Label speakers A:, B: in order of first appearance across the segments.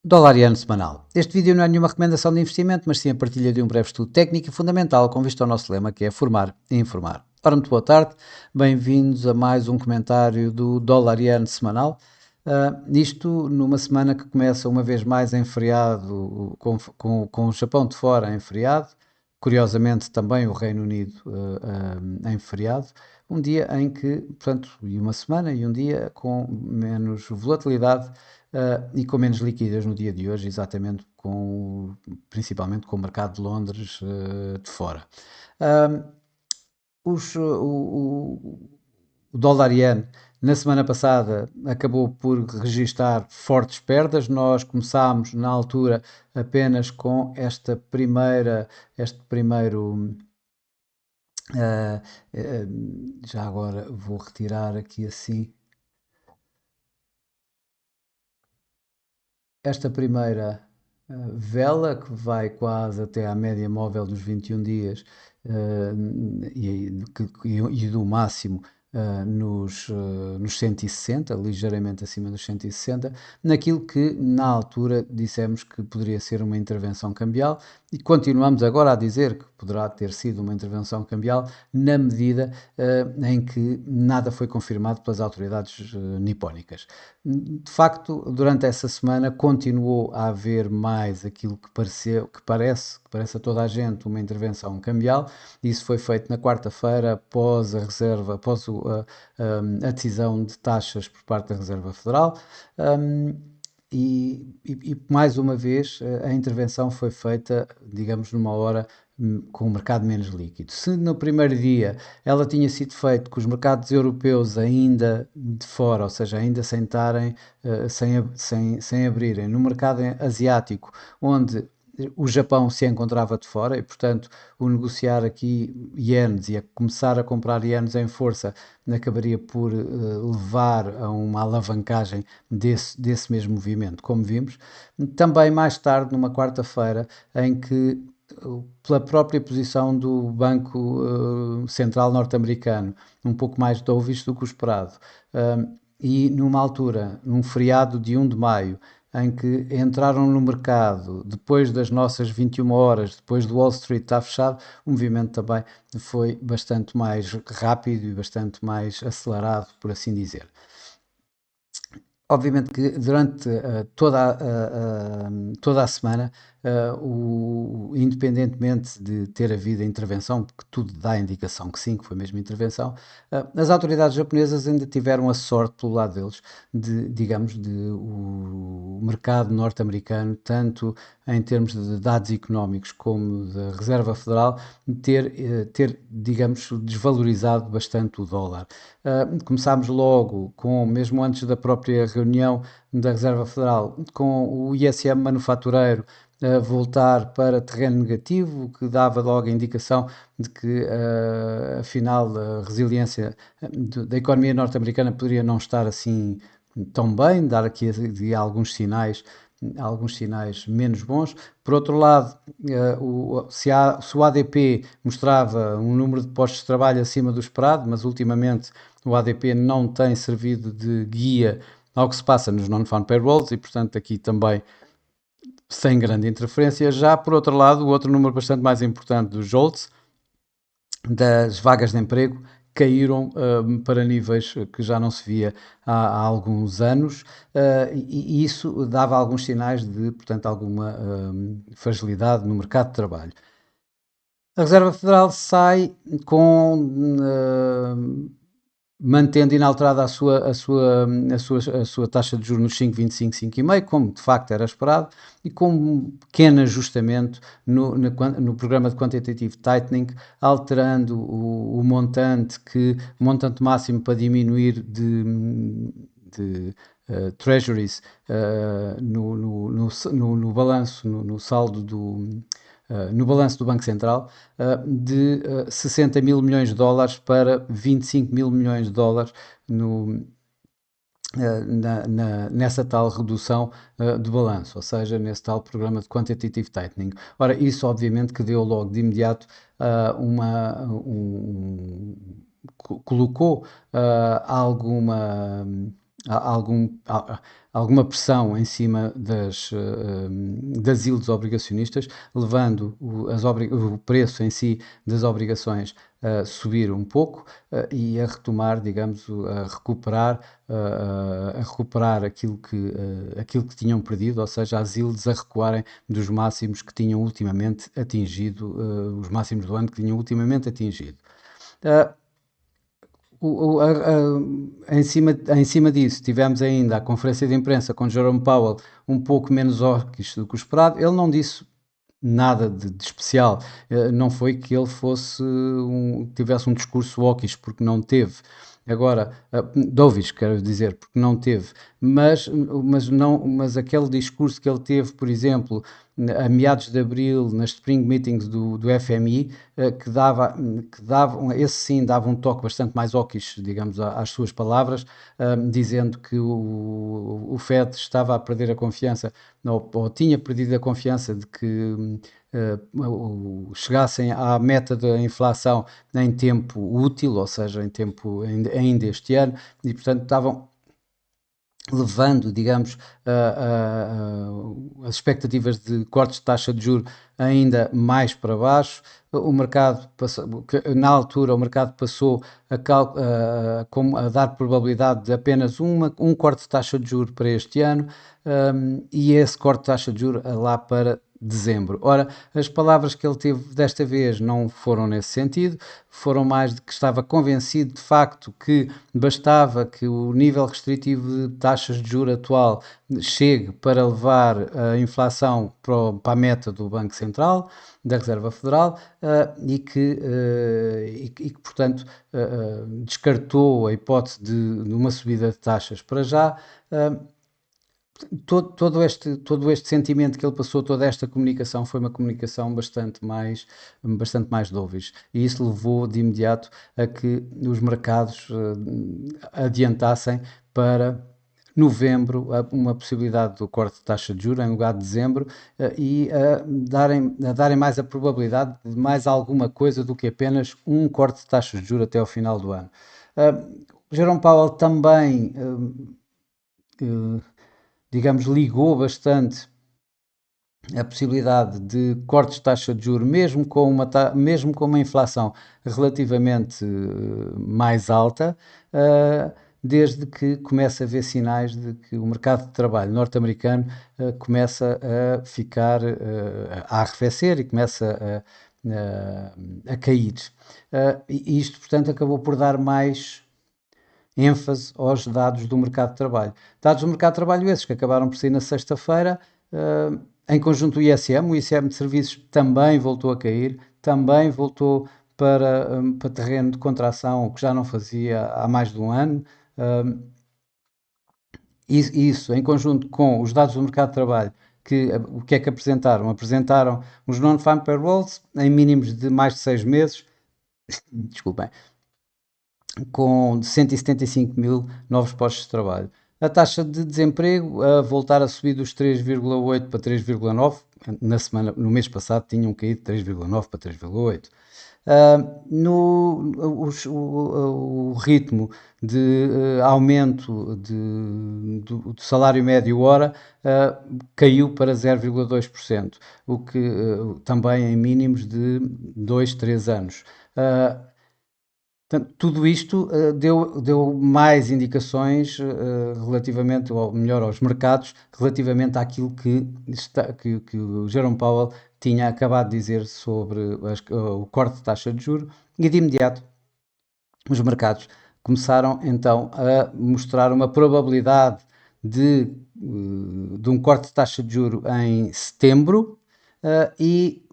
A: Dólar e ano semanal. Este vídeo não é nenhuma recomendação de investimento, mas sim a partilha de um breve estudo técnico e fundamental com vista ao nosso lema, que é formar e informar. Ora, muito boa tarde, bem-vindos a mais um comentário do dólar e ano semanal. Isto numa semana que começa uma vez mais em feriado, com o Japão de fora em feriado, curiosamente também o Reino Unido em feriado, um dia em que, portanto, e uma semana e um dia com menos volatilidade e com menos liquidez no dia de hoje, exatamente principalmente com o mercado de Londres de fora. Um, o dólar iene na semana passada acabou por registrar fortes perdas. Nós começámos na altura apenas com este primeiro. Uh, Já agora vou retirar aqui assim esta primeira vela que vai quase até à média móvel dos 21 dias e do máximo nos 160, ligeiramente acima dos 160, naquilo que na altura dissemos que poderia ser uma intervenção cambial e continuamos agora a dizer que poderá ter sido uma intervenção cambial na medida em que nada foi confirmado pelas autoridades nipónicas. De facto, durante essa semana continuou a haver mais aquilo que parece a toda a gente uma intervenção cambial. Isso foi feito na quarta-feira após a reserva, a decisão de taxas por parte da Reserva Federal. Mais uma vez a intervenção foi feita, digamos, numa hora com o mercado menos líquido. Se no primeiro dia ela tinha sido feita com os mercados europeus ainda de fora, ou seja, ainda sem estarem, sem abrirem, no mercado asiático, onde o Japão se encontrava de fora e, portanto, o negociar aqui ienes e a começar a comprar ienes em força acabaria por levar a uma alavancagem desse mesmo movimento, como vimos. Também mais tarde, numa quarta-feira, em que pela própria posição do Banco Central norte-americano, um pouco mais dovish do que o esperado, e numa altura, num feriado de 1 de maio, em que entraram no mercado depois das nossas 21 horas, depois do Wall Street estar fechado, o movimento também foi bastante mais rápido e bastante mais acelerado, por assim dizer. Obviamente que durante toda a semana, independentemente de ter havido a intervenção, porque tudo dá a indicação que sim, que foi mesmo intervenção, as autoridades japonesas ainda tiveram a sorte pelo lado deles digamos, o mercado norte-americano, tanto em termos de dados económicos como da Reserva Federal, ter, digamos, desvalorizado bastante o dólar. Começámos logo mesmo antes da própria reunião da Reserva Federal, com o ISM manufatureiro a voltar para terreno negativo, que dava logo a indicação de que, afinal, a resiliência da economia norte-americana poderia não estar assim tão bem, dar aqui alguns sinais menos bons. Por outro lado, se o ADP mostrava um número de postos de trabalho acima do esperado, mas ultimamente o ADP não tem servido de guia ao que se passa nos non-farm payrolls e, portanto, aqui também sem grande interferência. Já, por outro lado, o outro número bastante mais importante dos JOLTS, das vagas de emprego, caíram para níveis que já não se via há alguns anos e isso dava alguns sinais de, portanto, alguma fragilidade no mercado de trabalho. A Reserva Federal sai mantendo inalterada a sua taxa de juros nos 5,25, 5,5, como de facto era esperado, e com um pequeno ajustamento no programa de Quantitative Tightening, alterando o montante máximo para diminuir de treasuries no balanço, no saldo no balanço do Banco Central, de 60 mil milhões de dólares para 25 mil milhões de dólares nessa tal redução do balanço, ou seja, nesse tal programa de Quantitative Tightening. Ora, isso obviamente que deu logo de imediato colocou alguma alguma pressão em cima das yields obrigacionistas, levando o preço em si das obrigações a subir um pouco, e a retomar, digamos, a recuperar aquilo que tinham perdido, ou seja, as yields a recuarem dos máximos que tinham ultimamente atingido, os máximos do ano que tinham ultimamente atingido. Uh, em cima disso, tivemos ainda a conferência de imprensa com Jerome Powell um pouco menos hawkish do que o esperado. Ele não disse nada de especial. Não foi que ele tivesse um discurso hawkish, porque não teve. Agora, dovish, quero dizer, porque não teve. Mas aquele discurso que ele teve, por exemplo, a meados de abril, nas Spring Meetings do FMI, esse sim dava um toque bastante mais hawkish, digamos, às suas palavras, dizendo que o Fed estava a perder a confiança, ou tinha perdido a confiança de que chegassem à meta da inflação em tempo útil, ou seja, em tempo ainda este ano, e portanto estavam levando, digamos, as expectativas de cortes de taxa de juros ainda mais para baixo. O mercado passou, na altura, o mercado passou a dar probabilidade de apenas um corte de taxa de juros para este ano, e esse corte de taxa de juros lá para dezembro. Ora, as palavras que ele teve desta vez não foram nesse sentido, foram mais de que estava convencido de facto que bastava que o nível restritivo de taxas de juros atual chegue para levar a inflação para a meta do Banco Central, da Reserva Federal, portanto, descartou a hipótese de uma subida de taxas para já. Todo este sentimento que ele passou, toda esta comunicação, foi uma comunicação bastante mais dovish. E isso levou de imediato a que os mercados adiantassem para novembro uma possibilidade do corte de taxa de juros em lugar de dezembro, e a darem mais a probabilidade de mais alguma coisa do que apenas um corte de taxas de juros até ao final do ano. Jerome Powell também, digamos, ligou bastante a possibilidade de cortes de taxa de juros, mesmo com uma inflação relativamente mais alta, desde que começa a haver sinais de que o mercado de trabalho norte-americano começa a ficar a arrefecer e começa a cair. E isto, portanto, acabou por dar mais ênfase aos dados do mercado de trabalho. Dados do mercado de trabalho esses que acabaram por sair na sexta-feira, em conjunto o ISM de serviços também voltou a cair, também voltou para terreno de contração, o que já não fazia há mais de um ano. Isso, em conjunto com os dados do mercado de trabalho, o que é que apresentaram? Apresentaram os non-farm payrolls em mínimos de mais de 6 meses, desculpem, com 175 mil novos postos de trabalho. A taxa de desemprego a voltar a subir dos 3,8 para 3,9. No mês passado tinham caído de 3,9 para 3,8. O ritmo de aumento do salário médio hora caiu para 0,2%, o que também em mínimos de 2, 3 anos. Portanto, tudo isto deu mais indicações relativamente, ou melhor, aos mercados, relativamente àquilo que o Jerome Powell tinha acabado de dizer sobre o corte de taxa de juros, e de imediato os mercados começaram então a mostrar uma probabilidade de um corte de taxa de juro em setembro, e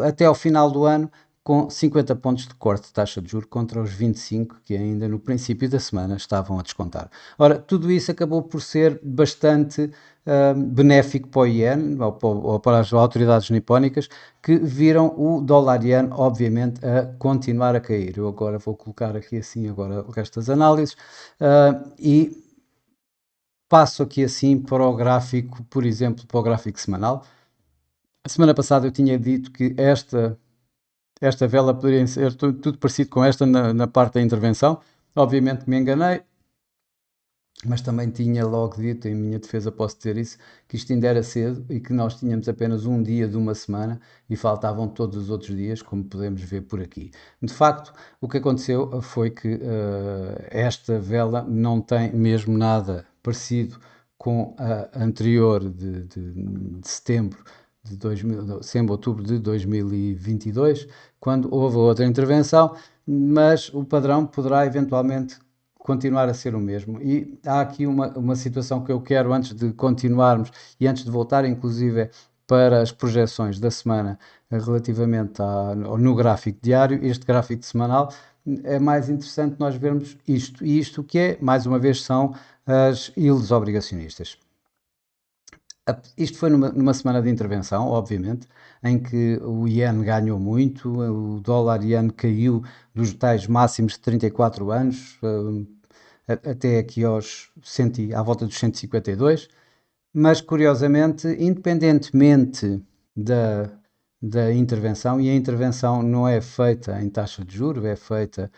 A: até ao final do ano com 50 pontos de corte de taxa de juros contra os 25 que ainda no princípio da semana estavam a descontar. Ora, tudo isso acabou por ser bastante benéfico para o iene, ou para as autoridades nipónicas, que viram o dólar iene, obviamente, a continuar a cair. Eu agora vou colocar aqui assim agora o resto das análises, e passo aqui assim para o gráfico, por exemplo, para o gráfico semanal. A semana passada eu tinha dito que esta vela poderia ser tudo parecido com esta na parte da intervenção. Obviamente me enganei. mas também tinha logo dito, em minha defesa posso dizer isso, que isto ainda era cedo e que nós tínhamos apenas um dia de uma semana e faltavam todos os outros dias, como podemos ver por aqui. De facto, o que aconteceu foi que esta vela não tem mesmo nada parecido com a anterior de setembro de 2000, setembro, outubro de 2022, quando houve outra intervenção, mas o padrão poderá eventualmente continuar a ser o mesmo. E há aqui uma situação que eu quero, antes de continuarmos e antes de voltar, inclusive, para as projeções da semana relativamente no gráfico diário, este gráfico semanal, é mais interessante nós vermos isto. E isto que é, mais uma vez, são as yields obrigacionistas. Isto foi numa semana de intervenção, obviamente, em que o iene ganhou muito, o dólar iene caiu dos tais máximos de 34 anos, até aqui à volta dos 152, mas curiosamente, independentemente da, da intervenção, e a intervenção não é feita em taxa de juros, é feita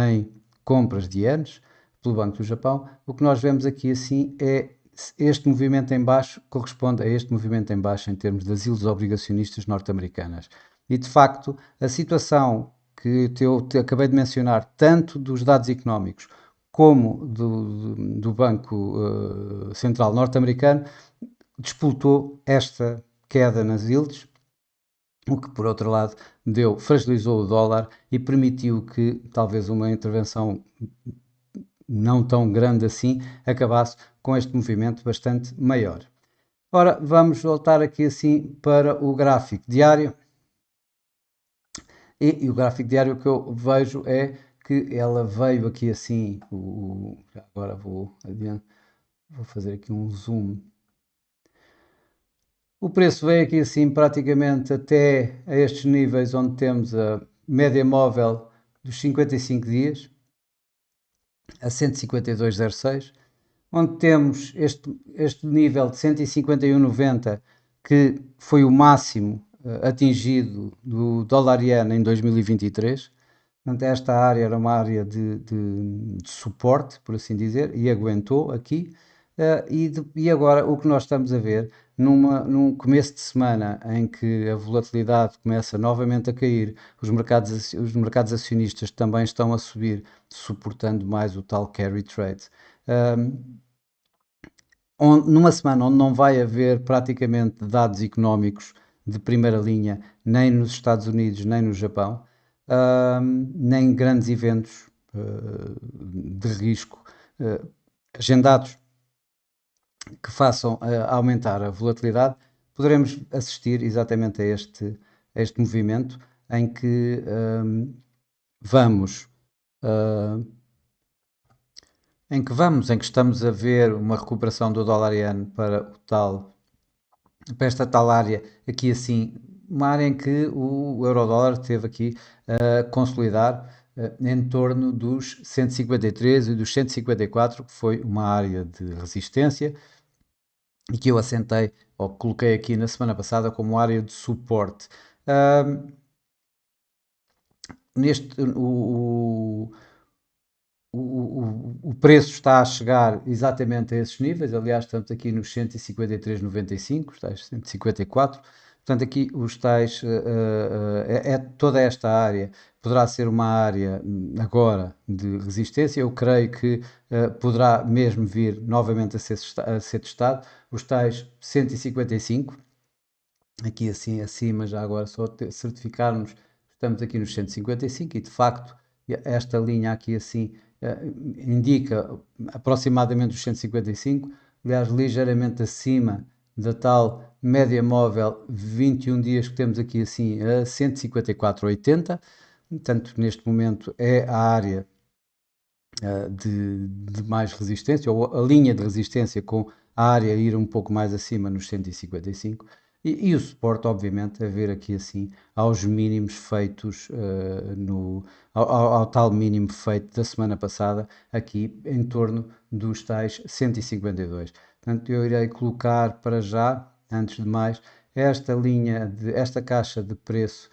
A: em compras de ienes pelo Banco do Japão, o que nós vemos aqui assim é este movimento em baixo corresponde a este movimento em baixo em termos das yields obrigacionistas norte-americanas. E de facto, a situação que eu acabei de mencionar, tanto dos dados económicos como do Banco Central norte-americano, disputou esta queda nas yields, o que por outro lado fragilizou o dólar e permitiu que talvez uma intervenção não tão grande assim acabasse com este movimento bastante maior. Ora, vamos voltar aqui assim para o gráfico diário. E o gráfico diário que eu vejo é que ela veio aqui assim, agora vou fazer aqui um zoom. O preço veio aqui assim praticamente até a estes níveis onde temos a média móvel dos 55 dias, a 152,06, onde temos este nível de 151,90 que foi o máximo atingido do dólar iene em 2023. Portanto, esta área era uma área de suporte, por assim dizer, e aguentou aqui. E agora o que nós estamos a ver num começo de semana em que a volatilidade começa novamente a cair, os mercados acionistas também estão a subir, suportando mais o tal carry trade. Numa semana onde não vai haver praticamente dados económicos de primeira linha, nem nos Estados Unidos, nem no Japão, nem grandes eventos de risco agendados que façam aumentar a volatilidade, poderemos assistir exatamente a este movimento em que vamos em que estamos a ver uma recuperação do dólar iene para esta tal área aqui assim, uma área em que o euro-dólar teve aqui a consolidar em torno dos 153 e dos 154, que foi uma área de resistência e que eu assentei ou coloquei aqui na semana passada como área de suporte. Neste, o preço está a chegar exatamente a esses níveis, aliás, estamos aqui nos 153,95, os tais 154. Portanto, aqui os tais, toda esta área poderá ser uma área agora de resistência. Eu creio que poderá mesmo vir novamente a ser testado. Os tais 155, aqui assim acima, já agora só certificarmos, estamos aqui nos 155 e de facto esta linha aqui assim indica aproximadamente os 155, aliás ligeiramente acima da tal média móvel 21 dias que temos aqui assim a 154,80, portanto neste momento é a área de mais resistência, ou a linha de resistência com a área ir um pouco mais acima nos 155, e o suporte, obviamente, a ver aqui assim aos mínimos feitos, ao tal mínimo feito da semana passada, aqui em torno dos tais 152. Portanto, eu irei colocar para já, antes de mais, esta caixa de preço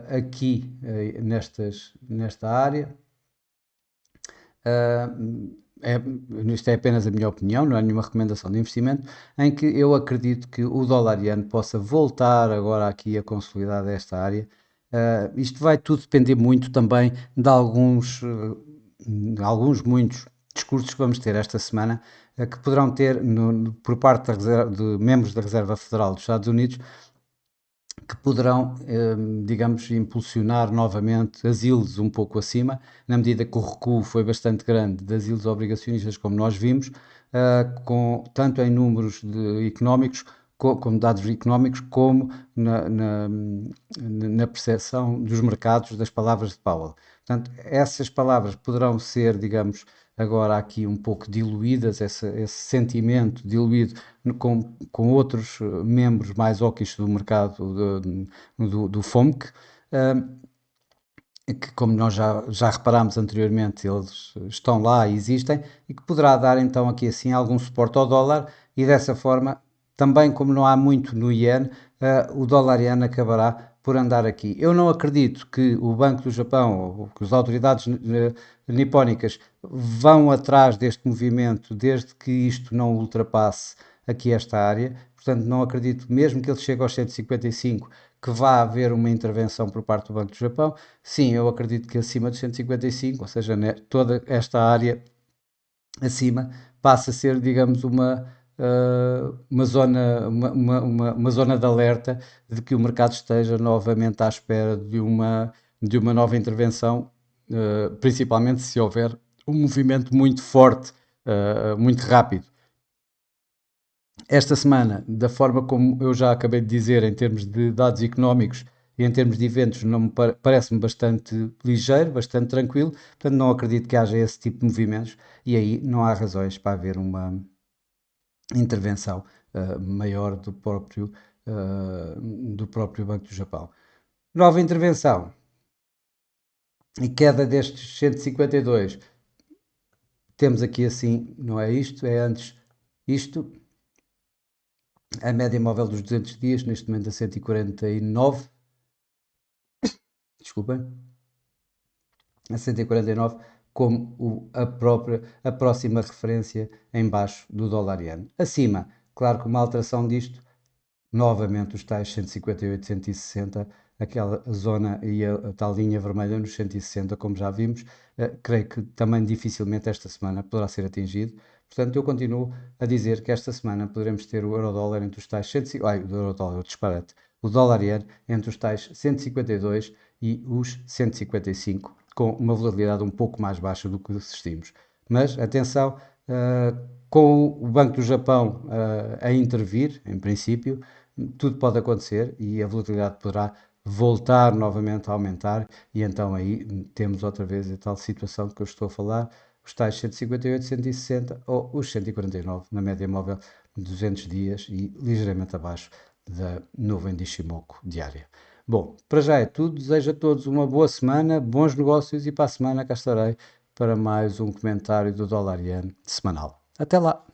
A: aqui nesta área, é, isto é apenas a minha opinião, não é nenhuma recomendação de investimento, em que eu acredito que o dólar iene possa voltar agora aqui a consolidar esta área. Isto vai tudo depender muito também de muitos discursos que vamos ter esta semana, que poderão ter por parte de membros da Reserva Federal dos Estados Unidos, que poderão, digamos, impulsionar novamente as yields um pouco acima, na medida que o recuo foi bastante grande das yields obrigacionistas, como nós vimos, tanto em números económicos, como dados económicos, como na percepção dos mercados das palavras de Powell. Portanto, essas palavras poderão ser, digamos, agora aqui um pouco diluídas, esse sentimento diluído com outros membros mais hawkish do mercado do FOMC, que como nós já reparámos anteriormente, eles estão lá e existem, e que poderá dar então aqui assim algum suporte ao dólar, e dessa forma, também como não há muito no iene, o dólar iene acabará por andar aqui. Eu não acredito que o Banco do Japão, ou que as autoridades nipónicas vão atrás deste movimento desde que isto não ultrapasse aqui esta área. Portanto, não acredito, mesmo que ele chegue aos 155, que vá haver uma intervenção por parte do Banco do Japão. Sim, eu acredito que acima dos 155, ou seja, né, toda esta área acima, passa a ser, digamos, uma zona de alerta de que o mercado esteja novamente à espera de uma nova intervenção, principalmente se houver um movimento muito forte, muito rápido. Esta semana, da forma como eu já acabei de dizer, em termos de dados económicos e em termos de eventos, não me parece-me bastante ligeiro, bastante tranquilo, portanto não acredito que haja esse tipo de movimentos e aí não há razões para haver uma intervenção maior do próprio Banco do Japão. Nova intervenção e queda destes 152. Temos aqui assim, não é isto, é antes isto. A média móvel dos 200 dias, neste momento a 149, desculpem, a 149, como a próxima referência em baixo do dólar iene. Acima, claro que uma alteração disto, novamente os tais 158, 160, aquela zona e a tal linha vermelha nos 160, como já vimos, creio que também dificilmente esta semana poderá ser atingido. Portanto, eu continuo a dizer que esta semana poderemos ter o euro-dólar entre os tais 150, o euro-dólar, disparate, o dólar-iene entre os tais 152 e os 155, com uma volatilidade um pouco mais baixa do que assistimos. Mas, atenção, com o Banco do Japão a intervir, em princípio, tudo pode acontecer e a volatilidade poderá voltar novamente a aumentar e então aí temos outra vez a tal situação que eu estou a falar, os tais 158, 160 ou os 149 na média móvel de 200 dias e ligeiramente abaixo da nuvem de Ishimoku diária. Bom, para já é tudo, desejo a todos uma boa semana, bons negócios e para a semana cá estarei para mais um comentário do dólar yen semanal. Até lá!